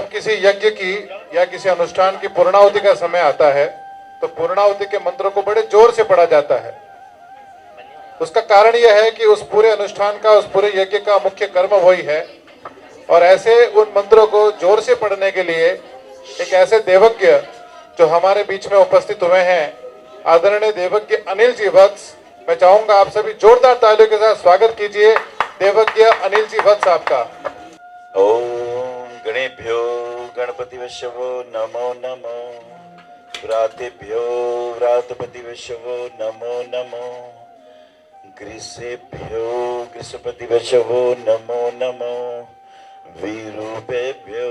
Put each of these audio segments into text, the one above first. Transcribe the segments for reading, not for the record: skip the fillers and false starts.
जब किसी यज्ञ की या किसी अनुष्ठान की पूर्णाहुति का समय आता है तो पूर्णाहुति के मंत्रों को बड़े जोर से पढ़ा जाता है। उसका कारण यह है कि उस पूरे अनुष्ठान का, उस पूरे यज्ञ का मुख्य कर्म वही है। और ऐसे उन मंत्रों को जोर से पढ़ने के लिए एक ऐसे देवज्ञ जो हमारे बीच में उपस्थित हुए हैं, आदरणीय देवज्ञ अनिल जी वत्स, मैं चाहूंगा आप सभी जोरदार तालियों के साथ स्वागत कीजिए देवज्ञ अनिल जी वत्स आपका। ओम गणेभ्यो गणपतिवशवो नमो नमो, व्रातेभ्यो व्रातपतिवशवो नमो नमो, ग्रीसेभ्यो ग्रीसपतिवशवो नमो नमो, विरूपेभ्यो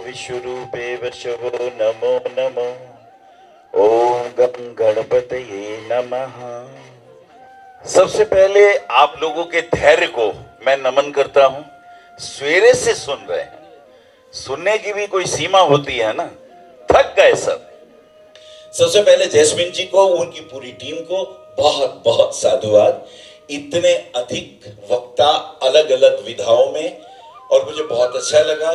विश्वरूपेवशवो नमो नमो। ओम गं गणपतये नमः। सबसे पहले आप लोगों के धैर्य को मैं नमन करता हूं। सवेरे से सुन रहे हैं, सुनने की भी कोई सीमा होती है ना, थक गए सब। सबसे पहले जैस्मिन जी को, उनकी पूरी टीम को बहुत बहुत साधुवाद। इतने अधिक वक्ता अलग अलग विधाओं में, और मुझे बहुत अच्छा लगा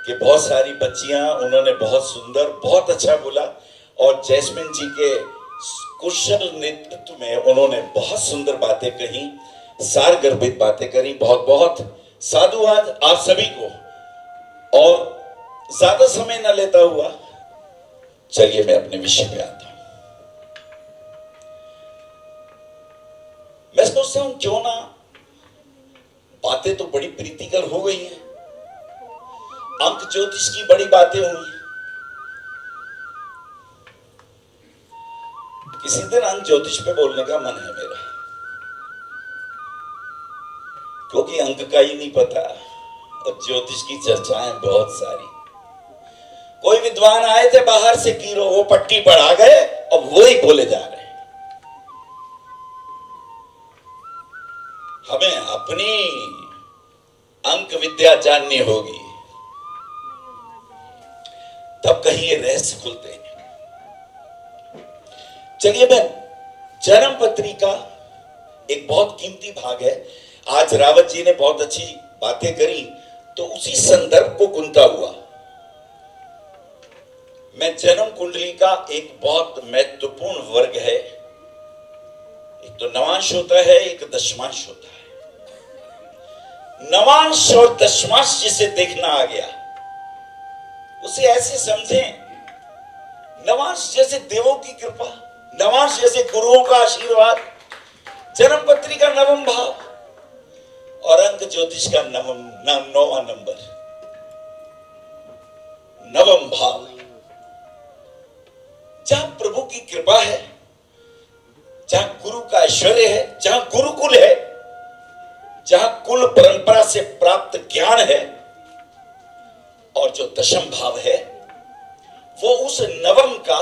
कि बहुत सारी बच्चियां, उन्होंने बहुत सुंदर, बहुत अच्छा बोला, और जैस्मिन जी के कुशल नेतृत्व में उन्होंने बहुत सुंदर बातें कही, सारगर्भित बातें करी। बहुत बहुत साधुवाद आप सभी को। और ज्यादा समय न लेता हुआ चलिए मैं अपने विषय पे आता हूं। मैं सोचता हूं क्यों ना, बातें तो बड़ी प्रीतिकर हो गई हैं, अंक ज्योतिष की बड़ी बातें हुई। किसी दिन अंक ज्योतिष पे बोलने का मन है मेरा, क्योंकि अंक का ही नहीं पता और ज्योतिष की चर्चाएं बहुत सारी। कोई विद्वान आए थे बाहर से, कीरो वो पट्टी पढ़ा गए और वो ही बोले जा रहे हैं। हमें अपनी अंक विद्या जाननी होगी, तब कहीं ये रहस्य खुलते हैं। चलिए, मैं जन्म पत्रिका एक बहुत कीमती भाग है। आज रावत जी ने बहुत अच्छी बातें करी, तो उसी संदर्भ को गुनता हुआ मैं जन्म कुंडली का एक बहुत महत्वपूर्ण वर्ग है। एक तो नवांश होता है, एक दशमांश होता है। नवांश और दशमांश जिसे देखना आ गया, उसे ऐसे समझें, नवांश जैसे देवों की कृपा, नवांश जैसे गुरुओं का आशीर्वाद, जन्म पत्रिका नवम भाव और अंक ज्योतिष का नौवां नंबर, नवम भाव। जहां प्रभु की कृपा है, जहां गुरु का ऐश्वर्य है, जहां गुरुकुल है, जहां कुल परंपरा से प्राप्त ज्ञान है, और जो दशम भाव है वो उस नवम का,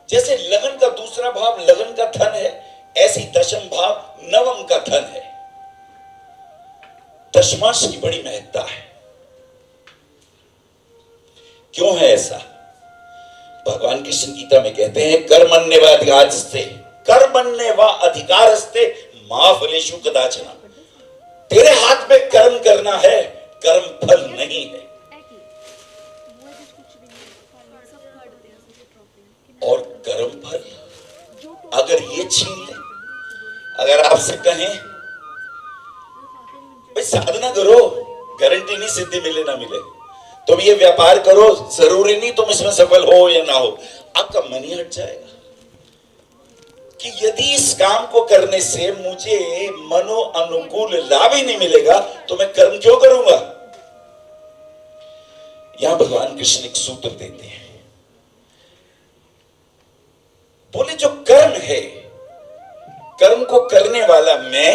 जैसे लगन का दूसरा भाव लगन का धन है, ऐसी दशम भाव नवम का धन है। दशमांश की बड़ी महत्ता है। क्यों है ऐसा? भगवान कृष्ण गीता में कहते हैं, कर्मण्य व अधिकारस्ते, कर्मण्य व अधिकारस्ते मा फलेषु कदाचन। तेरे हाथ में कर्म करना है, कर्म फल नहीं है। और कर्म फल अगर ये छीन ले, अगर आपसे कहें भाई साधना करो, गारंटी नहीं सिद्धि मिले ना मिले, तुम ये व्यापार करो, जरूरी नहीं तुम इसमें सफल हो या ना हो, आपका मन ही हट जाएगा कि यदि इस काम को करने से मुझे मनो अनुकूल लाभ ही नहीं मिलेगा तो मैं कर्म क्यों करूंगा। यहां भगवान कृष्ण एक सूत्र देते हैं, बोले जो कर्म है, कर्म को करने वाला मैं,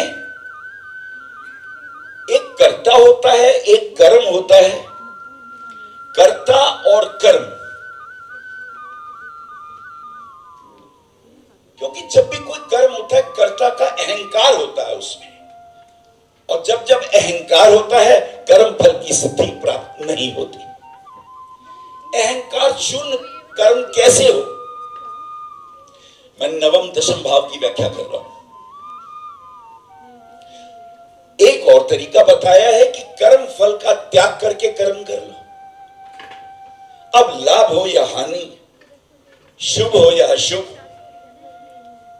एक कर्ता होता है, एक कर्म होता है। कर्ता और कर्म, क्योंकि जब भी कोई कर्म होता है, कर्ता का अहंकार होता है उसमें, और जब जब अहंकार होता है, कर्म फल की सिद्धि प्राप्त नहीं होती। अहंकार शून्य कर्म कैसे हो? मैं नवम दशम भाव की व्याख्या कर रहा हूं। एक और तरीका बताया है कि कर्म फल का त्याग करके कर्म कर लो। अब लाभ हो या हानि, शुभ हो या अशुभ,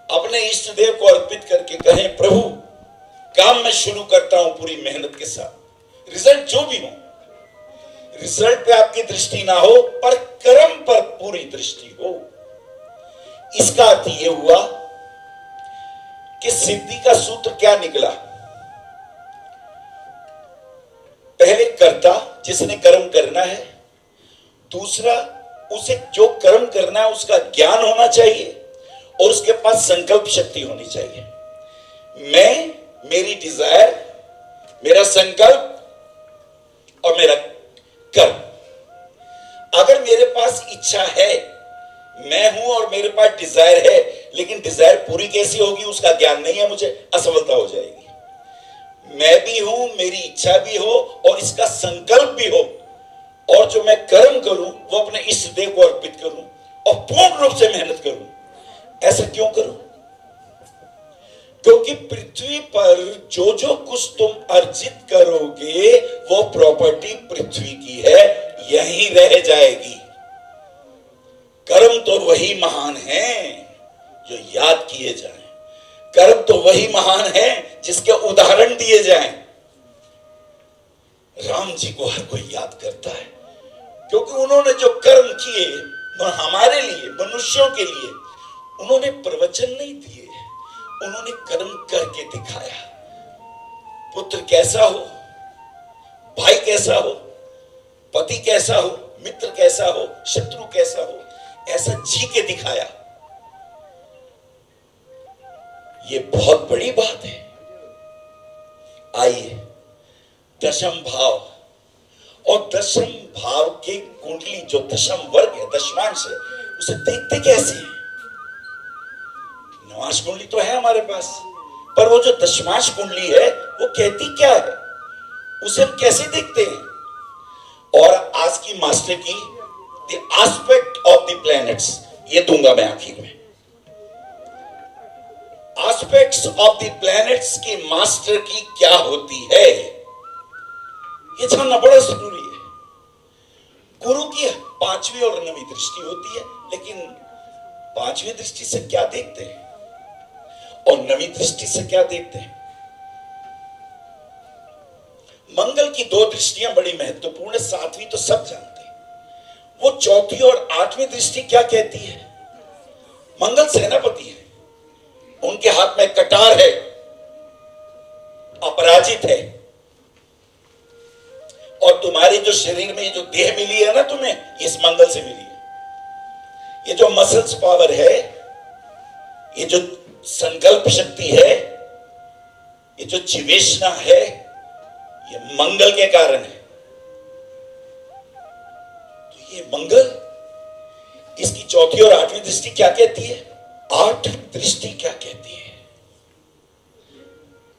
अपने इष्ट देव को अर्पित करके कहें प्रभु काम मैं शुरू करता हूं पूरी मेहनत के साथ, रिजल्ट जो भी हो, रिजल्ट पे आपकी दृष्टि ना हो पर कर्म पर पूरी दृष्टि हो। इसका अर्थ यह हुआ कि सिद्धि का सूत्र क्या निकला? पहले कर्ता जिसने कर्म करना है, दूसरा उसे जो कर्म करना है उसका ज्ञान होना चाहिए और उसके पास संकल्प शक्ति होनी चाहिए। मैं, मेरी डिजायर, मेरा संकल्प और मेरा कर्म। अगर मेरे पास इच्छा है, मैं हूं और मेरे पास डिजायर है, लेकिन डिजायर पूरी कैसी होगी उसका ज्ञान नहीं है मुझे, असफलता हो जाएगी। मैं भी हूं, मेरी इच्छा भी हो और इसका संकल्प भी हो, और जो मैं कर्म करूं वो अपने इष्ट देव को अर्पित करूं और पूर्ण रूप से मेहनत करूं। ऐसा क्यों करूं? क्योंकि पृथ्वी पर जो जो कुछ तुम अर्जित करोगे वो प्रॉपर्टी पृथ्वी की है, यहीं रह जाएगी। कर्म तो वही महान है जो याद किए जाएं, कर्म तो वही महान है जिसके उदाहरण दिए जाएं। राम जी को हर कोई याद करता है क्योंकि उन्होंने जो कर्म किए हमारे लिए, मनुष्यों के लिए, उन्होंने प्रवचन नहीं दिए, उन्होंने कर्म करके दिखाया। पुत्र कैसा हो, भाई कैसा हो, पति कैसा हो, मित्र कैसा हो, शत्रु कैसा हो, ऐसा जी के दिखाया। ये बहुत बड़ी बात है। आइए दशम भाव और दशम भाव के कुंडली जो दशम वर्ग है, दशमांश है, उसे देखते कैसे हैं? नवांश कुंडली तो है हमारे पास, पर वो जो दशमांश कुंडली है वो कहती क्या है, उसे हम कैसे देखते हैं? और आज की मास्टर की the aspect of the planets, ये दूंगा मैं आखिर में। एस्पेक्ट्स ऑफ द प्लैनेट्स की मास्टर की क्या होती है, ये जानना बड़ा जरूरी है। गुरु की 5वीं और 9वीं दृष्टि होती है, लेकिन 5वीं दृष्टि से क्या देखते हैं और 9वीं दृष्टि से क्या देखते हैं? मंगल की 2 दृष्टियां बड़ी महत्वपूर्ण है, 7वीं तो सब जानते हैं। वो 4थी और 8वीं दृष्टि क्या कहती है? मंगल सेनापति है, उनके हाथ में कटार है, अपराजित है, और तुम्हारे जो शरीर में जो देह मिली है ना तुम्हें, इस मंगल से मिली है। ये जो मसल्स पावर है, ये जो संकल्प शक्ति है, ये जो जीवेशना है, ये मंगल के कारण है। तो ये मंगल, इसकी 4थी और 8वीं दृष्टि क्या कहती है? 8वीं दृष्टि क्या कहती है?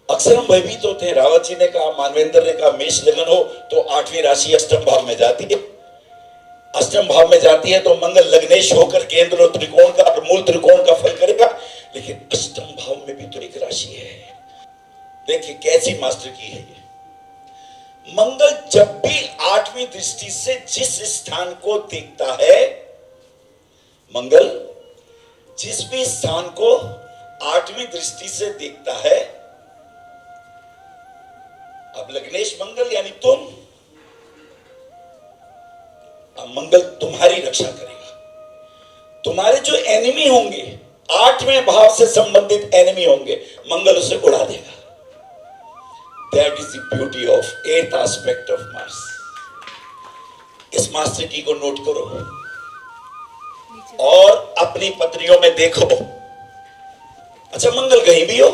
अक्सर हम भयभीत होते हैं। रावत जी ने कहा, मानवेंद्र ने कहा, मेष लगन हो तो 8वीं राशि अष्टम भाव में जाती है। अष्टम भाव में जाती है तो मंगल लग्नेश होकर केंद्र और त्रिकोण का और मूल त्रिकोण का फल करेगा, लेकिन अष्टम भाव में भी तो एक राशि है। देखिए कैसी मास्टर की है ये। मंगल जब भी 8वीं दृष्टि से जिस स्थान को देखता है, मंगल जिस भी स्थान को 8वीं दृष्टि से देखता है, अब लग्नेश मंगल यानी तुम, अब मंगल तुम्हारी रक्षा करेगा। तुम्हारे जो एनिमी होंगे, 8वें भाव से संबंधित एनिमी होंगे, मंगल उसे उड़ा देगा। That is the beauty of 8th aspect of Mars. इस मास्टर की को नोट करो और अपनी पत्रियों में देखो। अच्छा, मंगल कहीं भी हो,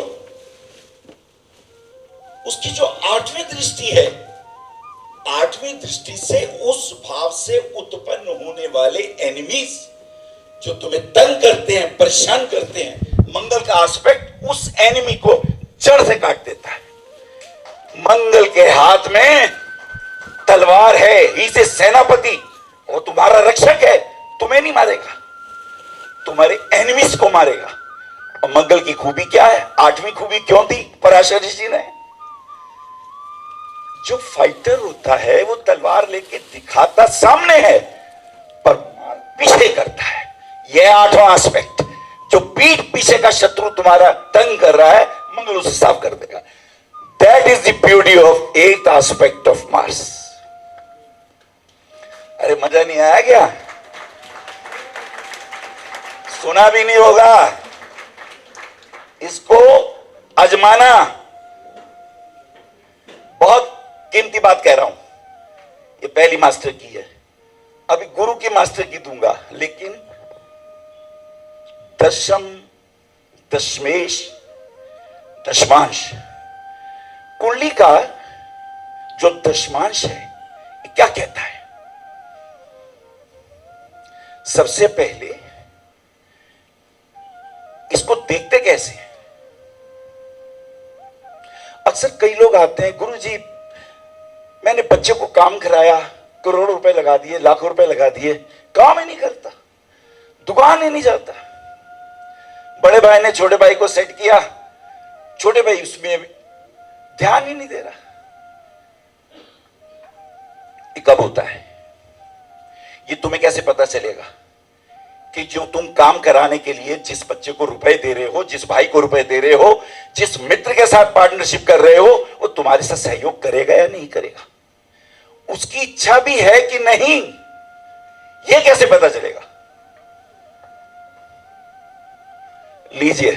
उसकी जो 8वीं दृष्टि है, 8वीं दृष्टि से उस भाव से उत्पन्न होने वाले एनिमीज जो तुम्हें तंग करते हैं, परेशान करते हैं, मंगल का एस्पेक्ट उस एनिमी को जड़ से काट देता है। मंगल के हाथ में तलवार है, ही से सेनापति, वो तुम्हारा रक्षक है, तुम्हें नहीं मारेगा, तुम्हारे एनिमीज को मारेगा। और मंगल की खूबी क्या है? 8वीं खूबी क्यों दी पराशर ऋषि ने? जो फाइटर होता है वो तलवार लेके दिखाता सामने है, पीछे करता है। यह आठवां एस्पेक्ट, जो पीठ पीछे का शत्रु तुम्हारा तंग कर रहा है, मंगल उसे साफ कर देगा। That is the beauty of एथ एस्पेक्ट ऑफ मार्स। अरे मजा नहीं आया क्या? सुना भी नहीं होगा। इसको आजमाना। बहुत कीमती बात कह रहा हूं, ये पहली मास्टर की है, अभी गुरु की मास्टर की दूंगा। लेकिन दशम, दशमेश, दशमांश, कुंडली का जो दशमांश है, ये क्या कहता है? सबसे पहले इसको देखते कैसे हैं? अक्सर कई लोग आते हैं, गुरुजी मैंने बच्चे को काम कराया, करोड़ों रुपए लगा दिए, लाखों रुपए लगा दिए, काम ही नहीं करता, दुकान ही नहीं जाता। बड़े भाई ने छोटे भाई को सेट किया, छोटे भाई उसमें ध्यान ही नहीं दे रहा। ये कब होता है? ये तुम्हें कैसे पता चलेगा कि जो तुम काम कराने के लिए जिस बच्चे को रुपए दे रहे हो, जिस भाई को रुपए दे रहे हो, जिस मित्र के साथ पार्टनरशिप कर रहे हो, वो तुम्हारे साथ सहयोग करेगा या नहीं करेगा? उसकी इच्छा भी है कि नहीं, ये कैसे पता चलेगा? लीजिए,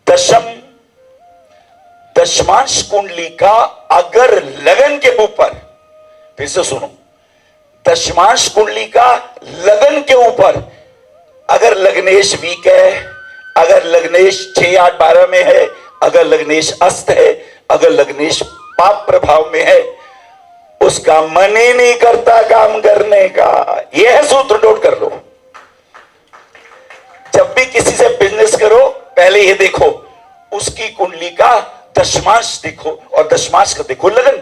दशम, दशमांश कुंडली का अगर लगन के ऊपर, फिर से सुनो, दशमांश कुंडली का लगन के ऊपर अगर लग्नेश वीक है, अगर लग्नेश 6, 8, 12 में है, अगर लग्नेश अस्त है, अगर लग्नेश पाप प्रभाव में है, उसका मन ही नहीं करता काम करने का। यह सूत्र नोट कर लो। जब भी किसी से बिजनेस करो, पहले ये देखो उसकी कुंडली का दशमांश देखो और दशमांश का देखो लगन,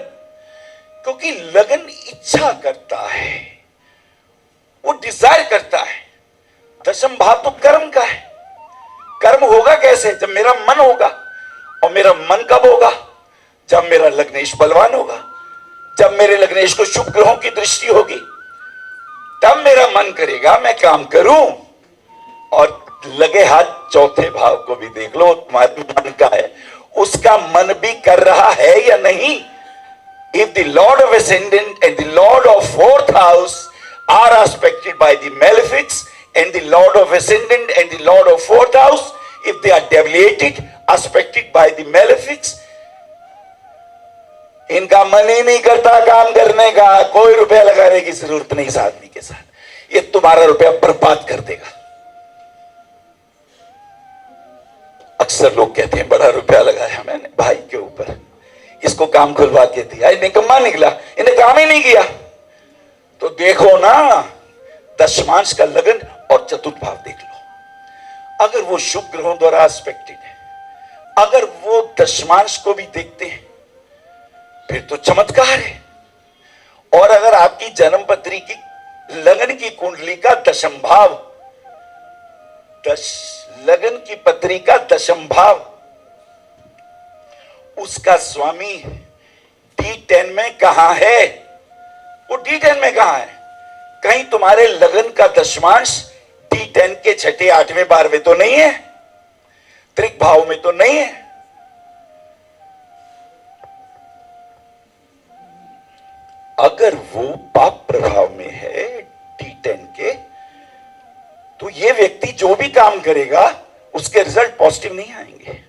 क्योंकि लगन इच्छा करता है, वो डिजायर करता है। दशम भाव तो कर्म का है। कर्म होगा कैसे? जब मेरा मन होगा। और मेरा मन कब होगा? जब मेरा लग्नेश बलवान होगा, जब मेरे लग्नेश को शुभ ग्रहों की दृष्टि होगी, तब मेरा मन करेगा मैं काम करूं। और लगे हाथ चौथे भाव को भी देख लो, तुम्हारे मन का है, उसका मन भी कर रहा है या नहीं? If the Lord of Ascendant and the Lord of Fourth House are aspected by the malefics, and the Lord of Ascendant and the Lord of Fourth House, if they are deviated, aspected by the malefics, इनका मन ही नहीं करता काम करने का, कोई रुपया लगाने की जरूरत नहीं इस आदमी के साथ, ये तुम्हारा रुपया बर्बाद कर देगा। अक्सर लोग कहते हैं बड़ा रुपया लगाया मैंने भाई के ऊपर, इसको काम खुलवा के दिया, निकम्मा निकला, इन्हें काम ही नहीं किया। तो देखो ना, दशमांश का लगन और चतुर्थ भाव देख लो। अगर वो शुभ ग्रहों द्वारा एस्पेक्टेड है, अगर वो दशमांश को भी देखते हैं, फिर तो चमत्कार है। और अगर आपकी जन्म पत्री की लगन की कुंडली का दशम भाव, लगन की पत्री का दशम भाव, उसका स्वामी D10 में कहां है? वो D10 में कहां है? कहीं तुम्हारे लगन का दशमांश D10 के 6, 8, 12 तो नहीं है, त्रिक भाव में तो नहीं है। अगर वो पाप प्रभाव में है D10 के, तो ये व्यक्ति जो भी काम करेगा उसके रिजल्ट पॉजिटिव नहीं आएंगे,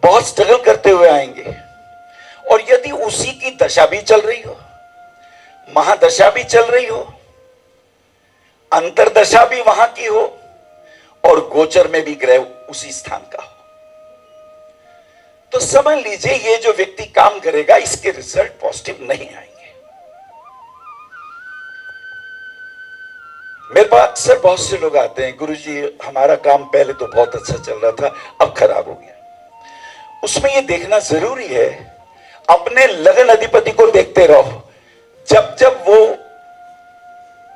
बहुत स्ट्रगल करते हुए आएंगे। और यदि उसी की दशा भी चल रही हो, महादशा भी चल रही हो, अंतरदशा भी वहां की हो, और गोचर में भी ग्रह उसी स्थान का हो, तो समझ लीजिए ये जो व्यक्ति काम करेगा इसके रिजल्ट पॉजिटिव नहीं आएंगे। मेरे पास अक्सर बहुत से लोग आते हैं, गुरुजी हमारा काम पहले तो बहुत अच्छा चल रहा था, अब खराब हो गया। उसमें यह देखना जरूरी है, अपने लगन अधिपति को देखते रहो। जब जब वो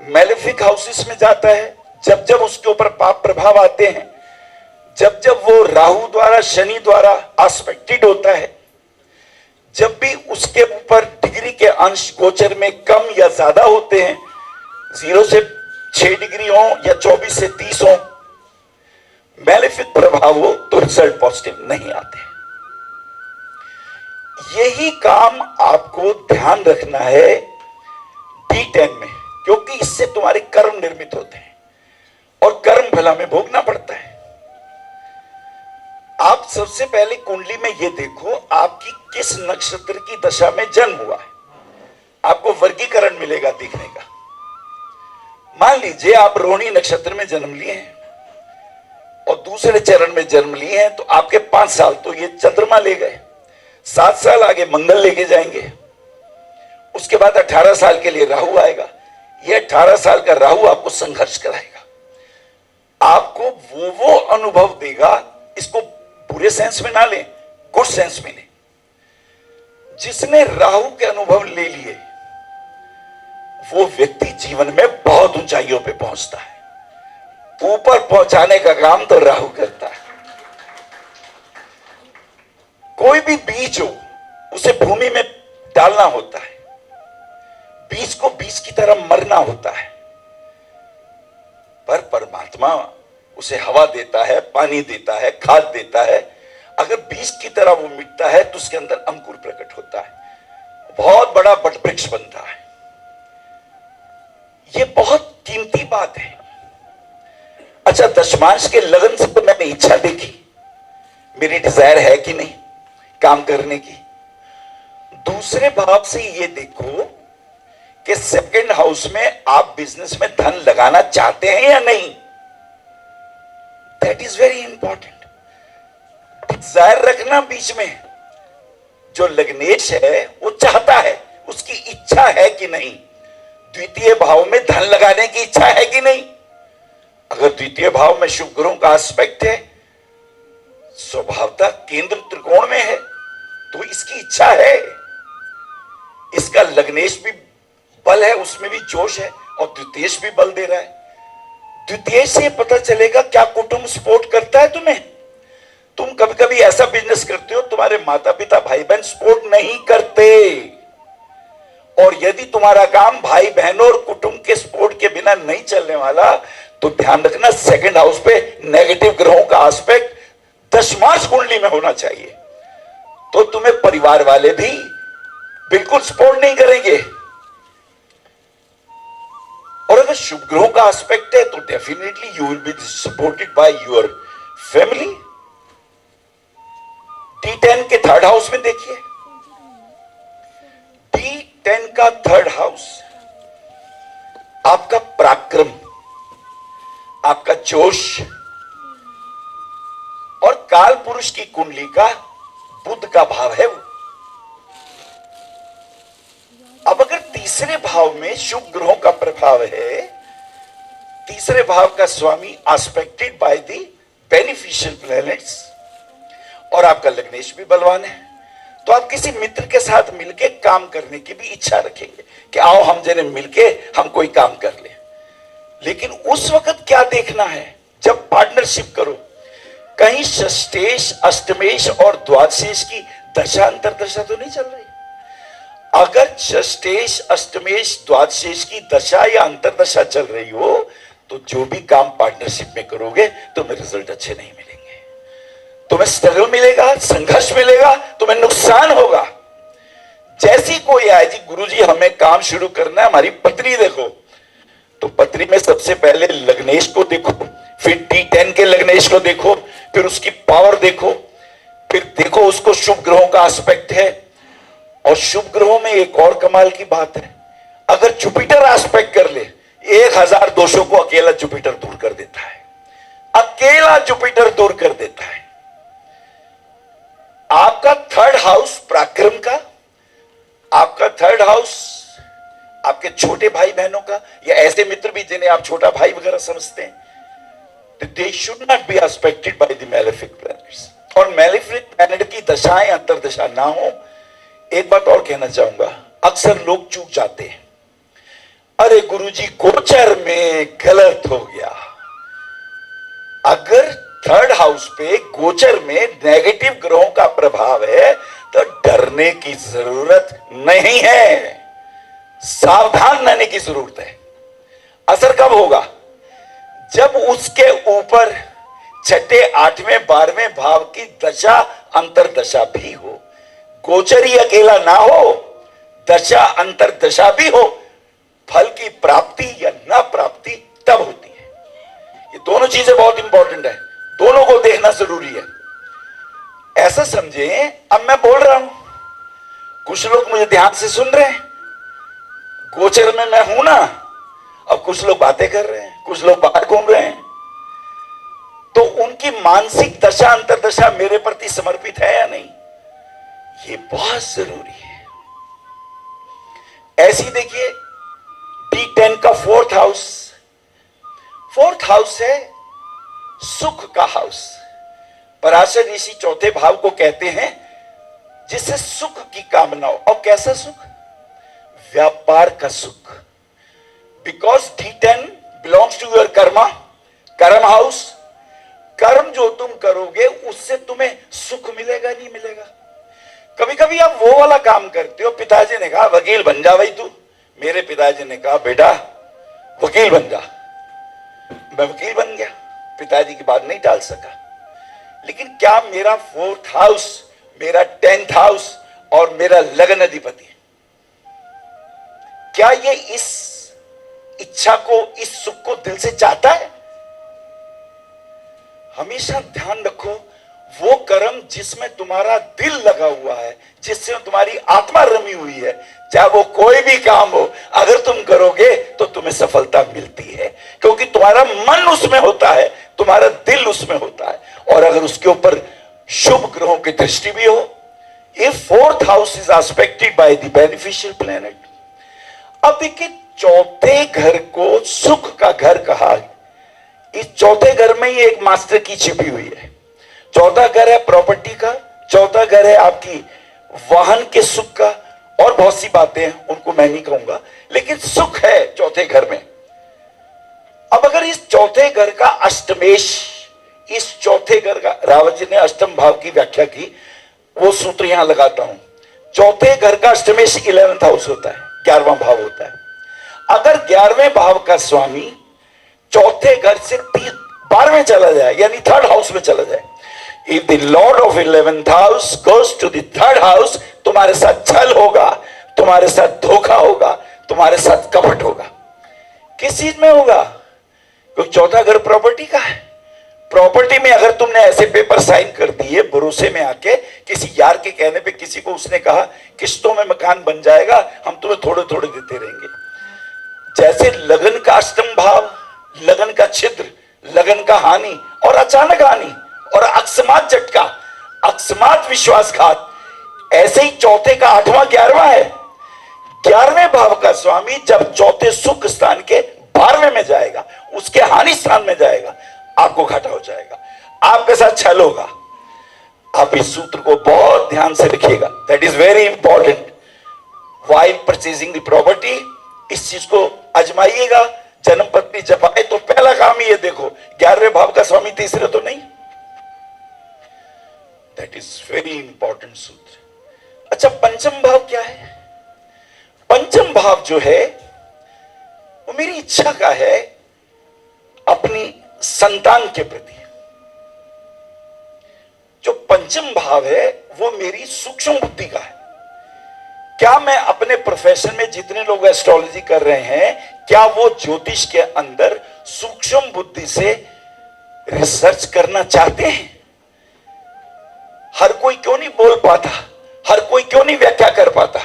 मैलेफिक हाउसेस में जाता है, जब जब उसके ऊपर पाप प्रभाव आते हैं, जब जब वो राहु द्वारा, शनि द्वारा एस्पेक्टेड होता है, जब भी उसके ऊपर डिग्री के अंश गोचर में कम या ज्यादा होते हैं, 0 से 6 डिग्री हो या 24 से 30 हो, मैलेफिक प्रभाव हो, तो रिजल्ट पॉजिटिव नहीं आते। यही काम आपको ध्यान रखना है D10 में, क्योंकि इससे तुम्हारे कर्म निर्मित होते हैं और कर्म भला में भोगना पड़ता है। आप सबसे पहले कुंडली में यह देखो आपकी किस नक्षत्र की दशा में जन्म हुआ है, आपको वर्गीकरण मिलेगा देखने का। मान लीजिए आप रोहिणी नक्षत्र में जन्म लिए हैं और दूसरे चरण में जन्म लिए हैं, तो आपके 5 साल तो ये चंद्रमा ले गए, 7 साल आगे मंगल लेके जाएंगे, उसके बाद 18 साल के लिए राहु आएगा। ये 18 साल का राहु आपको संघर्ष कराएगा, आपको वो अनुभव देगा। इसको बुरे सेंस में ना लें, गुड सेंस में लें। जिसने राहु के अनुभव ले लिए वो व्यक्ति जीवन में बहुत ऊंचाइयों पे पहुंचता है। ऊपर पहुंचाने का काम तो राहु करता है। कोई भी बीज हो उसे भूमि में डालना होता है, बीज को बीज की तरह मरना होता है, पर परमात्मा उसे हवा देता है, पानी देता है, खाद देता है। अगर बीज की तरह वो मिटता है तो उसके अंदर अंकुर प्रकट होता है, बहुत बड़ा वटवृक्ष बनता है। ये बहुत कीमती बात है। अच्छा, दशमांश के लगन से तो मैंने इच्छा देखी, मेरी डिजायर है कि नहीं काम करने की। दूसरे भाव से ये देखो कि सेकंड हाउस में आप बिजनेस में धन लगाना चाहते हैं या नहीं। That is very important. Desire रखना बीच में। जो लग्नेश है वो चाहता है, उसकी इच्छा है कि नहीं। द्वितीय भाव में धन लगाने की इच्छा है कि नहीं। अगर द्वितीय भाव में शुभ ग्रहों का एस्पेक्ट है, स्वभावतः केंद्र त्रिकोण में है, तो इसकी इच्छा है। इसका लग्नेश भी बल है, उसमें भी जोश है, और द्वितीयेश भी बल दे रहा है। द्वितीय से पता चलेगा क्या कुटुंब सपोर्ट करता है तुम्हें। तुम कभी कभी ऐसा बिजनेस करते हो तुम्हारे माता पिता भाई बहन सपोर्ट नहीं करते, और यदि तुम्हारा काम भाई बहनों और कुटुंब के सपोर्ट के बिना नहीं चलने वाला, तो ध्यान रखना सेकंड हाउस पे नेगेटिव ग्रहों का एस्पेक्ट दशमांश कुंडली में होना चाहिए, तो तुम्हें परिवार वाले भी बिल्कुल सपोर्ट नहीं करेंगे। और अगर शुभ ग्रहों का एस्पेक्ट है तो definitely you will be supported by your family. D10 के थर्ड हाउस में देखिए, D10 का थर्ड हाउस आपका पराक्रम, आपका जोश, और काल पुरुष की कुंडली का बुध का भाव है वो। अब अगर तीसरे भाव में शुभ ग्रहों का प्रभाव है, तीसरे भाव का स्वामी aspected by the beneficial planets, और आपका लग्नेश भी बलवान है, तो आप किसी मित्र के साथ मिलके काम करने की भी इच्छा रखेंगे कि आओ हम जने मिलके हम कोई काम कर ले। लेकिन उस वक्त क्या देखना है जब पार्टनरशिप करो, कहीं षष्ठेश, अष्टमेश और द्वादशेश की दशा अंतरदशा तो नहीं चल रही। अगर षष्ठेश, अष्टमेश, द्वादशेश की दशा या अंतरदशा चल रही हो, तो जो भी काम पार्टनरशिप में करोगे तुम्हें रिजल्ट अच्छे नहीं मिलेंगे। तुम्हें स्ट्रगल मिलेगा, संघर्ष मिलेगा, तुम्हें नुकसान होगा। जैसी कोई आए जी गुरुजी हमें काम शुरू करना है, हमारी पत्री देखो, तो पत्री में सबसे पहले लग्नेश को देखो, फिर D10 के लग्नेश को देखो, फिर उसकी पावर देखो, फिर देखो उसको शुभ ग्रहों का एस्पेक्ट है। और शुभ ग्रहों में एक और कमाल की बात है, अगर जुपिटर एस्पेक्ट कर ले, 1000 दोषों को अकेला जुपिटर दूर कर देता है। अकेला जुपिटर दूर कर देता है। आपका थर्ड हाउस पराक्रम का, आपका थर्ड हाउस आपके छोटे भाई बहनों का, या ऐसे मित्र भी जिन्हें आप छोटा भाई वगैरह समझते हैं, they should not be aspected by the malefic planets। और malefic planet की दशाएं अंतरदशा ना हो। एक बात और कहना चाहूंगा, अक्सर लोग चूक जाते हैं, अरे गुरुजी गोचर में गलत हो गया। अगर थर्ड हाउस पे गोचर में नेगेटिव ग्रहों का प्रभाव है तो डरने की जरूरत नहीं है, सावधान रहने की जरूरत है। असर कब होगा? जब उसके ऊपर छठे, आठवें, 12वें भाव की दशा अंतरदशा भी हो, गोचरी अकेला ना हो, दशा अंतरदशा भी हो, फल की प्राप्ति या ना प्राप्ति तब होती है। ये दोनों चीजें बहुत इंपॉर्टेंट है, दोनों को देखना जरूरी है। ऐसा समझे, अब मैं बोल रहा हूं, कुछ लोग मुझे ध्यान से सुन रहे हैं, गोचर में मैं हूं ना, अब कुछ लोग बातें कर रहे हैं, कुछ लोग बाहर घूम रहे हैं, तो उनकी मानसिक दशा अंतरदशा मेरे प्रति समर्पित है या नहीं, ये बहुत जरूरी है। ऐसी देखिए D10 का फोर्थ हाउस है सुख का हाउस। पराशर ऋषि चौथे भाव को कहते हैं जिससे सुख की कामना हो। और कैसा सुख? व्यापार का सुख। Because D10 belongs to your karma house. कर्म जो तुम करोगे उससे तुम्हें सुख मिलेगा नहीं मिलेगा। कभी कभी आप वो वाला काम करते हो, पिताजी ने कहा वकील बन जा भाई तू, मेरे पिताजी ने कहा बेटा वकील बन जा, मैं वकील बन गया, पिताजी की बात नहीं टाल सका। लेकिन क्या मेरा फोर्थ हाउस, मेरा 10th हाउस और मेरा लगन अधिपति, क्या ये इस इच्छा को, इस सुख को दिल से चाहता है? हमेशा ध्यान रखो, वो कर्म जिसमें तुम्हारा दिल लगा हुआ है, जिससे तुम्हारी आत्मा रमी हुई है, चाहे वो कोई भी काम हो, अगर तुम करोगे तो तुम्हें सफलता मिलती है, क्योंकि तुम्हारा मन उसमें होता है, तुम्हारा दिल उसमें होता है। और अगर उसके ऊपर शुभ ग्रहों की दृष्टि भी हो, if fourth house is expected by the beneficial planet. अब देखिए, चौथे घर को सुख का घर कहा है। इस चौथे घर में ही एक मास्टर की छिपी हुई है। चौथा घर है प्रॉपर्टी का, चौथा घर है आपकी वाहन के सुख का, और बहुत सी बातें हैं उनको मैं नहीं कहूंगा, लेकिन सुख है चौथे घर में। अब अगर इस चौथे घर का अष्टमेश, इस चौथे घर का, रावत जी ने अष्टम भाव की व्याख्या की, वो सूत्र यहां लगाता हूं। चौथे घर का अष्टमेश 11th हाउस होता है, 11वां भाव होता है। अगर 11वें भाव का स्वामी चौथे घर से 12वें चला जाए, यानी 3rd हाउस में चला जाए, if the lord of 11th house goes to the 3rd house, तुम्हारे साथ छल होगा, तुम्हारे साथ धोखा होगा, तुम्हारे साथ कपट होगा। किस चीज में होगा? क्योंकि चौथा घर प्रॉपर्टी का है। प्रॉपर्टी में अगर तुमने ऐसे पेपर साइन कर दिए भरोसे में आके, किसी यार के कहने पे किसी को उसने कहा किस्तों में मकान बन जाएगा, हम तुम्हें थोड़े थोड़े देते रहेंगे। जैसे लगन का अष्टम भाव, लगन का छिद्र, लगन का हानि और अचानक हानि और अकस्मात झटका, अकस्मात विश्वासघात, ऐसे ही चौथे का 8वां 11वां है। 11वें भाव का स्वामी जब चौथे सुख स्थान के 12वें में जाएगा, उसके हानि स्थान में जाएगा, आपको घाटा हो जाएगा, आपके साथ छल होगा। आप इस सूत्र को बहुत ध्यान से रखिएगा, that is very important while purchasing the property. इस चीज को आजमाइएगा। जन्म पत्नी जब आए तो पहला काम ही ये देखो 11वें भाव का स्वामी तीसरे तो नहीं। दैट इज वेरी इंपॉर्टेंट सूत्र। अच्छा, पंचम भाव क्या है? पंचम भाव जो है वो मेरी इच्छा का है अपनी संतान के प्रति। जो पंचम भाव है वो मेरी सूक्ष्म बुद्धि का है। क्या मैं अपने प्रोफेशन में जितने लोग एस्ट्रोलॉजी कर रहे हैं, क्या वो ज्योतिष के अंदर सूक्ष्म बुद्धि से रिसर्च करना चाहते हैं? हर कोई क्यों नहीं बोल पाता, हर कोई क्यों नहीं व्याख्या कर पाता?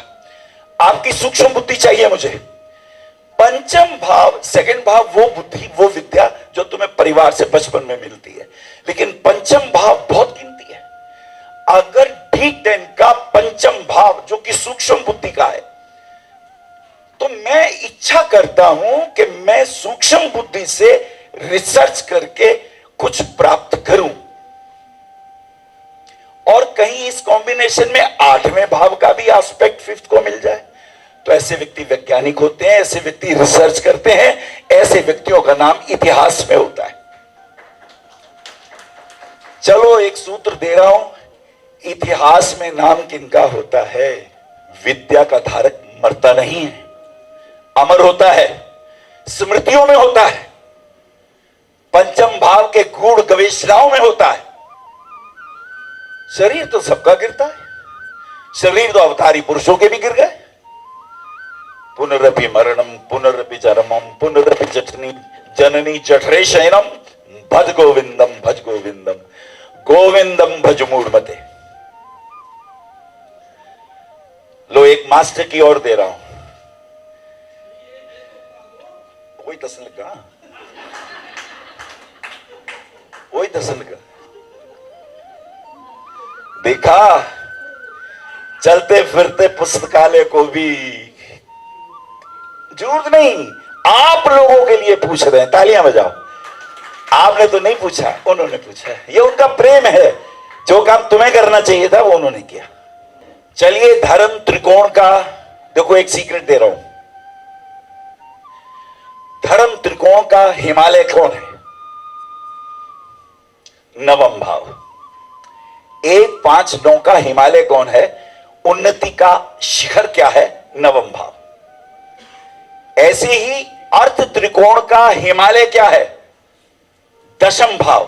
आपकी सूक्ष्म बुद्धि चाहिए मुझे। पंचम भाव, सेकंड भाव, वो बुद्धि, वो विद्या जो तुम्हें परिवार से बचपन में मिलती है, लेकिन पंचम भाव बहुत कीमती है। अगर D10 का पंचम भाव जो कि सूक्ष्म बुद्धि का है, तो मैं इच्छा करता हूं कि मैं सूक्ष्म बुद्धि से रिसर्च करके कुछ प्राप्त करूं, और कहीं इस कॉम्बिनेशन में 8वें भाव का भी एस्पेक्ट 5th को मिल जाए, तो ऐसे व्यक्ति वैज्ञानिक होते हैं, ऐसे व्यक्ति रिसर्च करते हैं, ऐसे व्यक्तियों का नाम इतिहास में होता है। चलो एक सूत्र दे रहा हूं, इतिहास में नाम किनका होता है? विद्या का धारक मरता नहीं है, अमर होता है। स्मृतियों में होता है, पंचम भाव के गूढ़ गवेषणाओं में होता है। शरीर तो सबका गिरता है, शरीर तो अवतारी पुरुषों के भी गिर गए। पुनरपि मरणम पुनरपि जन्मम पुनरपि जठनी जननी जठरे शयनम भज गोविंदम भज गोविंदम गोविंदम भज मूढ़मते। लो एक मास्टर की ओर दे रहा हूं, वही दसन लगा, वही दसन लगा। देखा, चलते फिरते पुस्तकालय को भी झूठ नहीं, आप लोगों के लिए पूछ रहे हैं। तालियां बजाओ। आपने तो नहीं पूछा, उन्होंने पूछा। ये उनका प्रेम है, जो काम तुम्हें करना चाहिए था वो उन्होंने किया। चलिए धर्म त्रिकोण का देखो, एक सीक्रेट दे रहा हूं। धर्म त्रिकोण का हिमालय कौन है? नवम भाव। 1 5 9 का हिमालय कौन है? उन्नति का शिखर क्या है? नवम भाव। ऐसे ही अर्थ त्रिकोण का हिमालय क्या है? दशम भाव।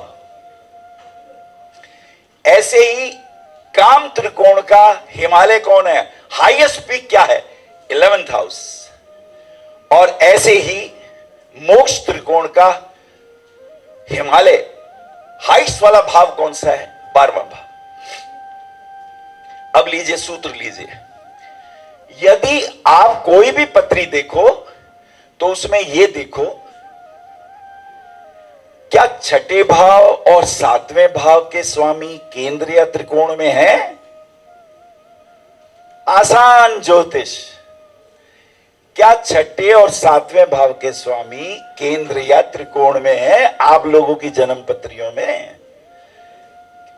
ऐसे ही काम त्रिकोण का हिमालय कौन है? हाईएस्ट पीक क्या है? 11th house. और ऐसे ही मोक्ष त्रिकोण का हिमालय हाइट्स वाला भाव कौन सा है? 12वां भाव। अब लीजिए सूत्र लीजिए। यदि आप कोई भी पत्री देखो तो उसमें यह देखो, क्या छठे भाव और 7वें भाव के स्वामी केंद्र या त्रिकोण में है? आसान ज्योतिष। क्या छठे और 7वें भाव के स्वामी केंद्र या त्रिकोण में है? आप लोगों की जन्म पत्रियों में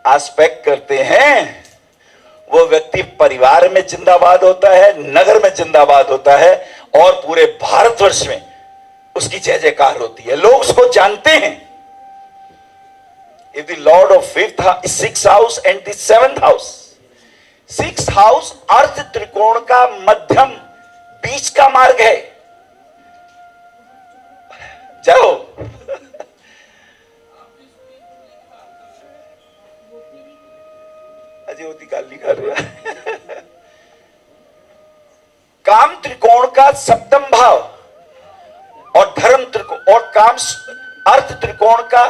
आस्पेक्ट करते हैं, वो व्यक्ति परिवार में जिंदाबाद होता है, नगर में जिंदाबाद होता है, और पूरे भारतवर्ष में उसकी जय जयकार होती है। लोग उसको जानते हैं। If the Lord of 6th house and the 7th house, 6th house अर्थ त्रिकोण का मध्यम बीच का मार्ग है। जाओ। अजय होती गाली कर रहा है। काम त्रिकोण का 7th भाव और धर्म त्रिकोण और काम अर्थ त्रिकोण का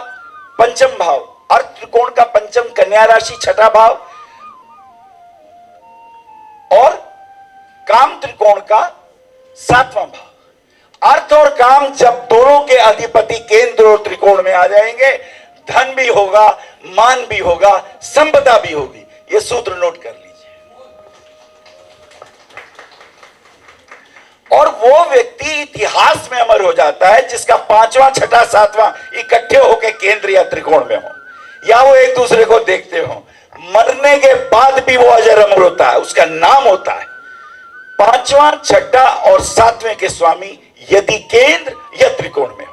5th भाव, अर्थ त्रिकोण का 5th कन्या राशि 6ठा भाव, और काम त्रिकोण का 7वां भाव। अर्थ और काम जब दोनों के अधिपति केंद्र और त्रिकोण में आ जाएंगे, धन भी होगा, मान भी होगा, संपदा भी होगी। यह सूत्र नोट कर लीजिए। और वो व्यक्ति इतिहास में अमर हो जाता है जिसका 5वां 6ठा 7वां इकट्ठे होकर केंद्र या त्रिकोण में हो, या वो एक दूसरे को देखते हो। मरने के बाद भी वो अजर अमर होता है, उसका नाम होता है। 5वां 6ठा और 7वें के स्वामी यदि केंद्र या त्रिकोण में हो।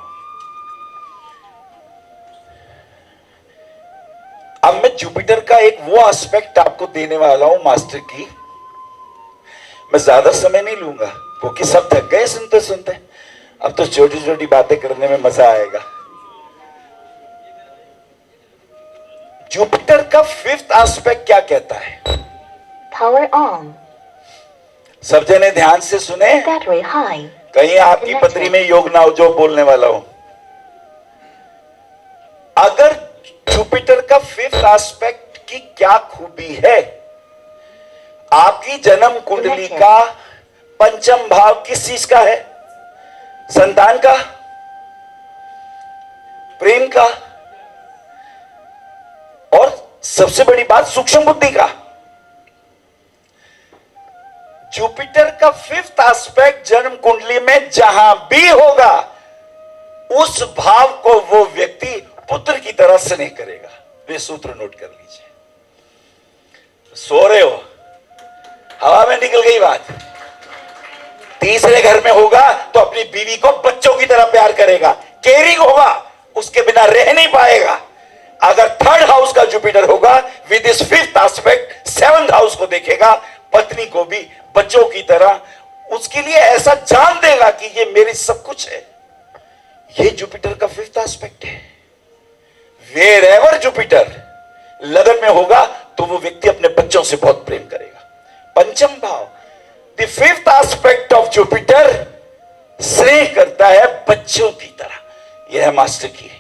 अब मैं जुपिटर का एक वो एस्पेक्ट आपको देने वाला हूं मास्टर की। मैं ज्यादा समय नहीं लूंगा क्योंकि सब थक गए सुनते सुनते। अब तो छोटी छोटी बातें करने में मजा आएगा। जुपिटर का 5th एस्पेक्ट क्या कहता है? Power on. सब जने ध्यान से सुने, Battery high. कहीं आपकी पत्री में योग ना हो जो बोलने वाला हो। अगर जुपिटर का 5th एस्पेक्ट की क्या खूबी है? आपकी जन्म कुंडली का 5th भाव किस चीज का है? संतान का, प्रेम का, और सबसे बड़ी बात सूक्ष्म बुद्धि का। जुपिटर का 5th एस्पेक्ट जन्म कुंडली में जहां भी होगा, उस भाव को वो व्यक्ति पुत्र की तरह स्नेह करेगा। वे सूत्र नोट कर लीजिए। सो रहे हो, हवा में निकल गई बात। तीसरे घर में होगा तो अपनी बीवी को बच्चों की तरह प्यार करेगा, केयरिंग होगा, उसके बिना रह नहीं पाएगा। अगर 3rd हाउस का जुपिटर होगा विद इस 5th एस्पेक्ट 7th हाउस को देखेगा, पत्नी को भी बच्चों की तरह उसके लिए ऐसा जान देगा कि ये मेरी सब कुछ है। ये जुपिटर का 5th एस्पेक्ट है। वेर एवर जुपिटर लगन में होगा तो वो व्यक्ति अपने बच्चों से बहुत प्रेम करेगा। पंचम भाव, the 5th aspect of Jupiter स्नेह करता है बच्चों की तरह। यह है मास्टर की।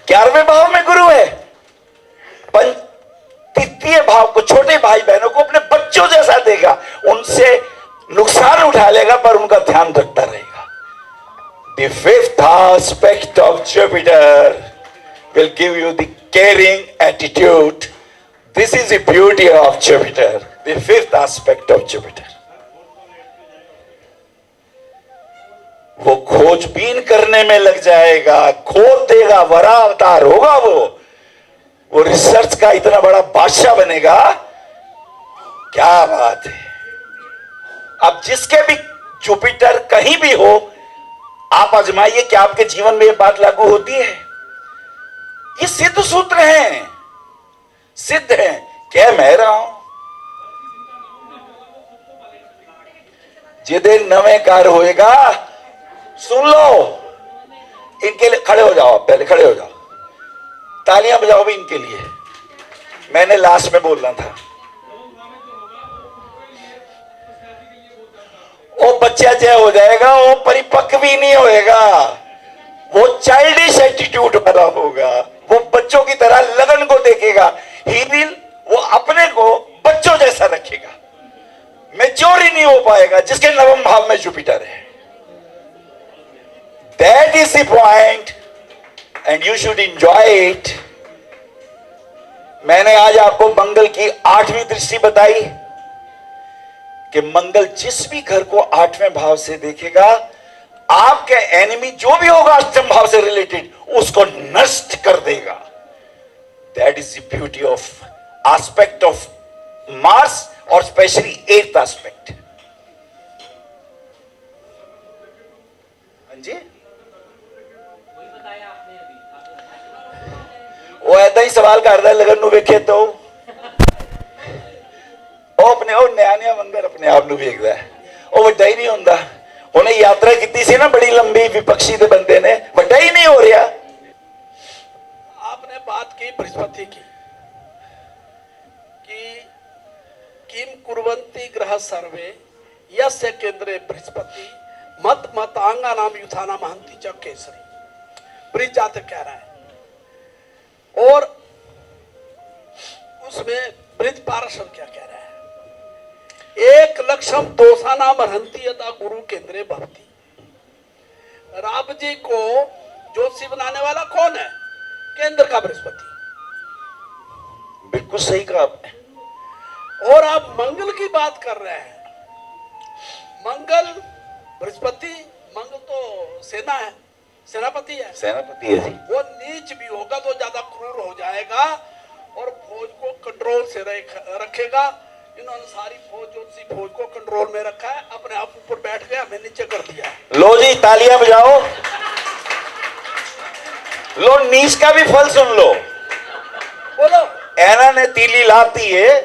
11वें भाव में गुरु है। तृतीय भाव को छोटे भाई बहनों को अपने बच्चों जैसा देगा, उनसे नुकसान उठा लेगा पर उनका ध्यान रखता रहेगा। The 5th aspect of Jupiter will give you the caring attitude. This is the beauty of Jupiter, the 5th aspect of Jupiter. वो खोजबीन करने में लग जाएगा, खोद देगा, वरा अवतार होगा वो रिसर्च का इतना बड़ा बादशाह बनेगा। क्या बात है। अब जिसके भी जुपिटर कहीं भी हो, आप आजमाइए कि आपके जीवन में यह बात लागू होती है। ये सिद्ध सूत्र हैं, सिद्ध हैं, कह मैं रहा हूं। जिदे नवे कार होएगा, सुन लो, इनके लिए खड़े हो जाओ, पहले खड़े हो जाओ, तालियां बजाओ भी इनके लिए। मैंने लास्ट में बोलना था। वो बच्चा जय हो जाएगा, वो परिपक्व भी नहीं होएगा, वो चाइल्डिश एटीट्यूड वाला होगा, वो बच्चों की तरह लगन को देखेगा। ही विल, वो अपने को बच्चों जैसा रखेगा, मैच्योर ही नहीं हो पाएगा जिसके 9वें भाव में जुपिटर है। That is the point and you should enjoy it. मैंने आज आपको मंगल की 8वीं दृष्टि बताई कि मंगल जिस भी घर को 8वें भाव से देखेगा, आपके एनिमी जो भी होगा 8वें भाव से रिलेटेड, उसको नष्ट कर देगा। That is the beauty of aspect of Mars और स्पेशली 8th aspect। हाँ जी, वो ऐसा ही सवाल करता है लगन नूं वेखे तो अपने नया मंगल अपने आप नूं वेखदा है, वो वड्डा ही नहीं होंदा। उन्हें यात्रा की सी ना बड़ी लंबी, विपक्षी दे बंदे ने, वड्डा ही नहीं हो रहा। आपने बात की बृहस्पति की कि किम कुर्वन्ति ग्रह सर्वे यस्य केंद्रे बृहस्पति मत मतांगा नाम युथाना महंती च केसरी। बृहस्पति जातक कह रहा है, और उसमें बृहस्पति पाराशर क्या कह रहा है, एक लक्षम दोषाना मरहंती यथा गुरु केंद्रे भक्ति। राम जी को ज्योतिषी बनाने वाला कौन है? केंद्र का बृहस्पति। बिल्कुल सही कहा आपने। और आप मंगल की बात कर रहे हैं। मंगल बृहस्पति, मंगल तो सेना है, सेनापति है, सेनापति है जी। वो नीच भी होगा तो ज्यादा क्रूर हो जाएगा और फौज को कंट्रोल से रखेगा। इन्होंने सारी फौज, ज्योतिषी फौज को कंट्रोल में रखा है, अपने आप ऊपर बैठ गया, हमें नीचे कर दिया। लो जी, तालियां बजाओ। लो, नीच का भी फल सुन लो। बोलो, ऐना ने तीली लाती है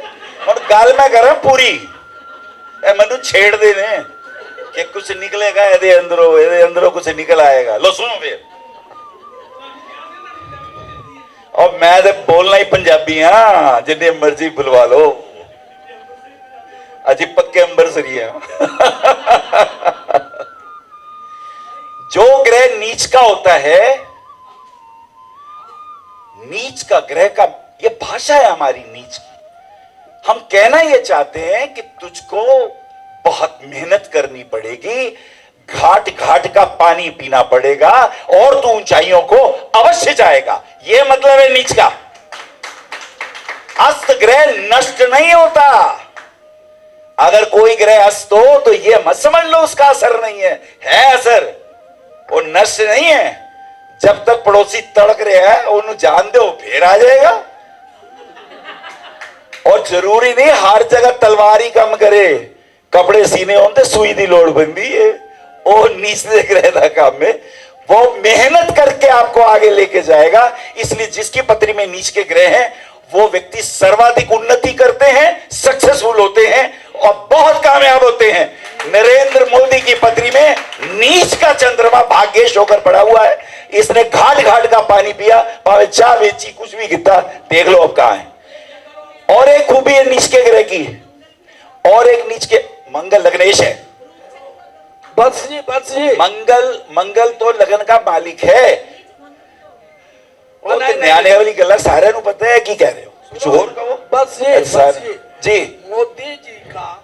और गाल में गरम पूरी मनु छेड़ देने कि कुछ निकलेगा, ਇਹਦੇ ਅੰਦਰੋਂ कुछ निकल आएगा। लो सुनो फिर। और मैं तो बोलना ही पंजाबी हाँ, जिन्ने मर्जी बुलवा लो, अजी पक्के अंबरसरी है। जो ग्रह नीच का होता है, नीच का ग्रह का ये भाषा है हमारी नीच की। हम कहना ये चाहते हैं कि तुझको बहुत मेहनत करनी पड़ेगी, घाट घाट का पानी पीना पड़ेगा और तू ऊंचाइयों को अवश्य जाएगा। ये मतलब है नीच का। अस्त ग्रह नष्ट नहीं होता। अगर कोई ग्रह अस्त हो तो ये मत समझ लो उसका असर नहीं है असर, वो नष्ट नहीं है। जब तक पड़ोसी तड़क रहा है उन्हें जान दो, फिर आ जाएगा। और जरूरी नहीं हर जगह तलवार ही कम करे, कपड़े सीने होते सुई दी लोड़ बंदी है। वो नीचे ग्रह का काम है, वो मेहनत करके आपको आगे लेके जाएगा। इसलिए जिसकी पत्री में नीच के ग्रह हैं वो व्यक्ति सर्वाधिक उन्नति करते हैं, सक्सेसफुल होते हैं और बहुत कामयाब होते हैं। नरेंद्र मोदी की पत्री में नीच का चंद्रमा भाग्येश होकर पड़ा हुआ है। इसने घाट घाट का पानी पिया, भावे चाय बेची, कुछ भी गिरता, देख लो अब कहां है। और एक खूबी है नीच के ग्रह की, और एक नीच के मंगल लग्नेश है। बस जी मंगल तो लगन का मालिक है। वो तो न्याने वाली गल्ला सारे को पता है की कह रहे हो, कुछ और कहो। बस जी मोदी जी का,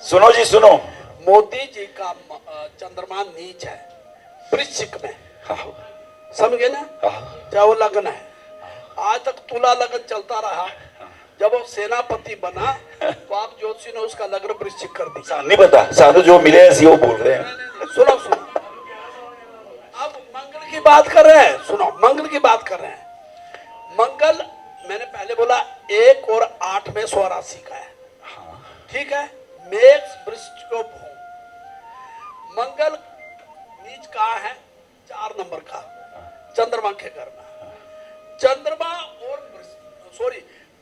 सुनो जी सुनो, मोदी जी का चंद्रमा नीच है वृश्चिक में, समझे ना। चाहे वो लगन है, आज तक तुला लगन चलता रहा, जब वो सेनापति बना तो आप ज्योतिषी ने उसका लग्न वृश्चिक कर दिया। नहीं पता, साधु जो मिले ऐसी वो बोल रहे हैं। सुनो अब मंगल की बात कर रहे हैं, सुनो मंगल की बात कर रहे हैं। मंगल मैंने पहले बोला 1 और 8 में 100 राशि का है, ठीक है। मेष वृश्चिक को भूमि, मंगल नीच कहाँ है, 4 नंबर का, चंद्रमा के घर में। चंद्रमा और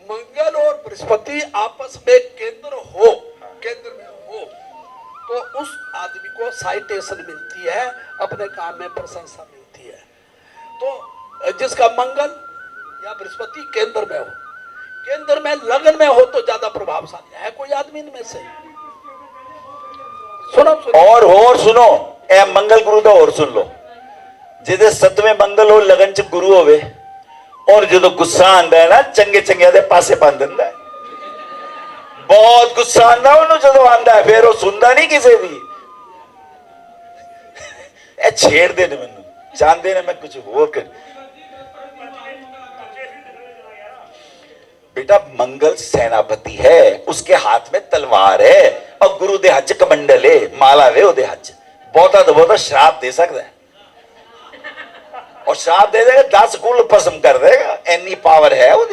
मंगल और बृहस्पति आपस में केंद्र में हो तो उस आदमी को साइटेशन मिलती है, अपने काम में प्रशंसा मिलती है। तो जिसका मंगल या बृहस्पति केंद्र में हो, केंद्र में लगन में हो तो ज्यादा प्रभावशाली है कोई आदमी इनमें से। सुनो और सुनो, ए मंगल गुरु तो और सुन लो, जिसे 7वें मंगल हो लगन च गुरु होवे, और जो तो गुस्सा आंदा है ना चंगे चंगे दे पासे बांध देंदा है। बहुत गुस्सा आंदा उन्होंने जो आंदा है, फिर वो सुनता नहीं किसी दी। ए छेड़ देने मैनू चाहते ने मैं कुछ और कर। बेटा मंगल सेनापति है, उसके हाथ में तलवार है, और गुरु दे हज कमंडल है, माला वे ओदे हज, बहुता तो बहुता श्राप दे सकता है, और श्राप दे देगा 10 कुल भस्म कर देगा, इतनी पावर है वो।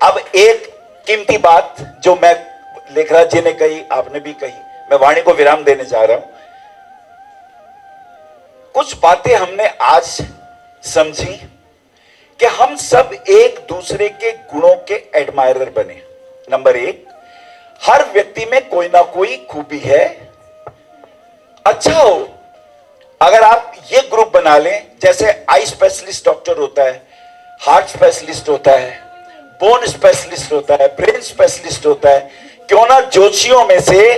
अब एक कीमती बात जो मैं लेखराज जी ने कही, आपने भी कही, मैं वाणी को विराम देने जा रहा हूं। कुछ बातें हमने आज समझी कि हम सब एक दूसरे के गुणों के एडमायरर बने। नंबर 1, हर व्यक्ति में कोई ना कोई खूबी है। अच्छा हो अगर आप ये ग्रुप बना लें, जैसे आई स्पेशलिस्ट डॉक्टर होता है, हार्ट स्पेशलिस्ट होता है, बोन स्पेशलिस्ट होता है, ब्रेन स्पेशलिस्ट होता है, क्यों ना ज्योतिषियों में से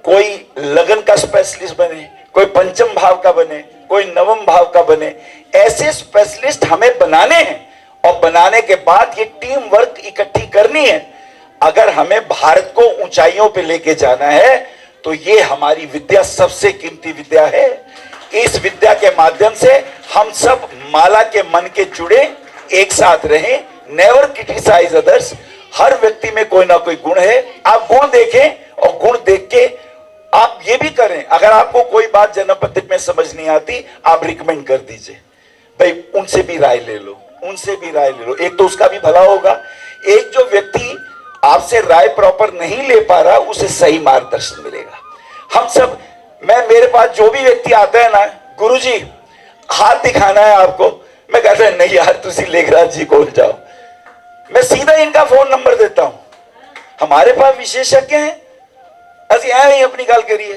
कोई लगन का स्पेशलिस्ट बने, कोई पंचम भाव का बने, कोई नवम भाव का बने। ऐसे स्पेशलिस्ट हमें बनाने हैं, और बनाने के बाद ये टीम वर्क इकट्ठी करनी है। अगर हमें भारत को ऊंचाइयों पे लेके जाना है तो ये हमारी विद्या सबसे कीमती विद्या है। इस विद्या के माध्यम से हम सब माला के मन के जुड़े, एक साथ रहें, नेवर क्रिटिसाइज अदर्स। हर व्यक्ति में कोई ना कोई गुण है, आप गुण देखें और गुण देख के आप ये भी करें। अगर आपको कोई बात जन्म पत्रिका में समझ नहीं आती, आप रिकमेंड कर दीजिए, भाई उनसे भी राय ले लो, उनसे भी राय ले लो, एक तो उसका भी भला होगा। एक जो व्यक्ति आपसे राय प्रॉपर नहीं ले पा रहा, उसे सही मार्गदर्शन मिलेगा। हम सब, मेरे पास जो भी व्यक्ति आता है ना, गुरुजी हाथ दिखाना है आपको, मैं कहता है नहीं यार तुसी लेखराज जी को जाओ, मैं सीधा इनका फोन नंबर देता हूं। हमारे पास विशेषज्ञ हैं, असि ही अपनी गल करिए,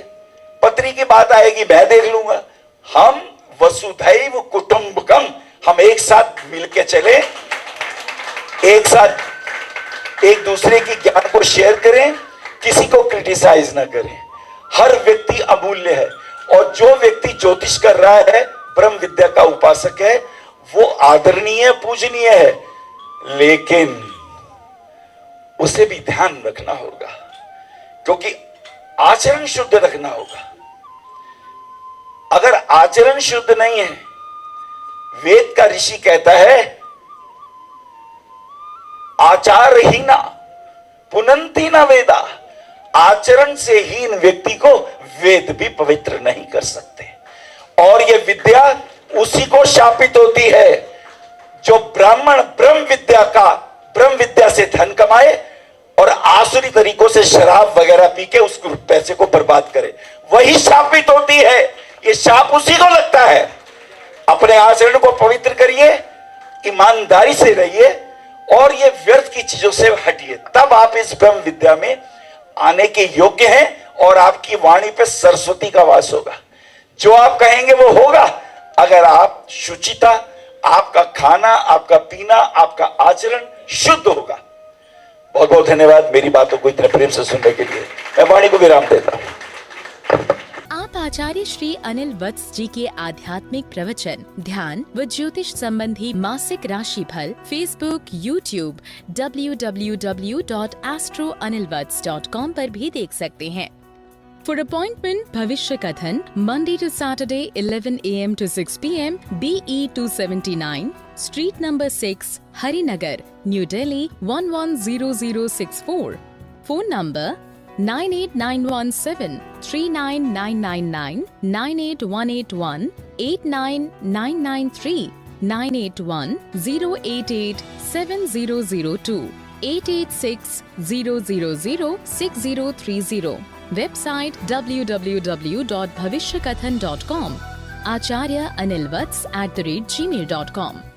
पत्री की बात आएगी मैं देख लूंगा। हम वसुधैव कुटुंबकम, हम एक साथ मिलके चले, एक साथ एक दूसरे की ज्ञान को शेयर करें, किसी को क्रिटिसाइज ना करें। हर व्यक्ति अमूल्य है, और जो व्यक्ति ज्योतिष कर रहा है, ब्रह्म विद्या का उपासक है, वो आदरणीय पूजनीय है, लेकिन उसे भी ध्यान रखना होगा, क्योंकि आचरण शुद्ध रखना होगा। अगर आचरण शुद्ध नहीं है, वेद का ऋषि कहता है आचारहीना पुनंती न वेदा, आचरण से हीन व्यक्ति को वेद भी पवित्र नहीं कर सकते। और यह विद्या उसी को शापित होती है जो ब्राह्मण ब्रह्म विद्या से धन कमाए और आसुरी तरीकों से शराब वगैरह पी के उस पैसे को बर्बाद करे, वही शापित होती है। ये शाप उसी को लगता है। अपने आचरण को पवित्र करिए, ईमानदारी से रहिए और ये व्यर्थ की चीजों से हटिए, तब आप इस ब्रह्म विद्या में आने के योग्य हैं और आपकी वाणी पे सरस्वती का वास होगा। जो आप कहेंगे वो होगा अगर आप शुचिता, आपका खाना, आपका पीना, आपका आचरण शुद्ध होगा। बहुत बहुत धन्यवाद मेरी बातों को इतने प्रेम से सुनने के लिए। मैं वाणी को विराम देता हूं। आप आचार्य श्री अनिल वत्स जी के आध्यात्मिक प्रवचन, ध्यान व ज्योतिष संबंधी मासिक राशिफल फेसबुक, यूट्यूब, www.astroanilvats.com पर भी देख सकते हैं। For appointment, भविष्य कथन, Monday to Saturday, 11 a.m. to 6 p.m. BE 279, Street number 6, Harinagar, New Delhi 110064. Phone number 98917 39999 98181 89993 981 088 7002 886 000 6030. Website www.bhavishyakathan.com. Acharya Anil Vats @gmail.com.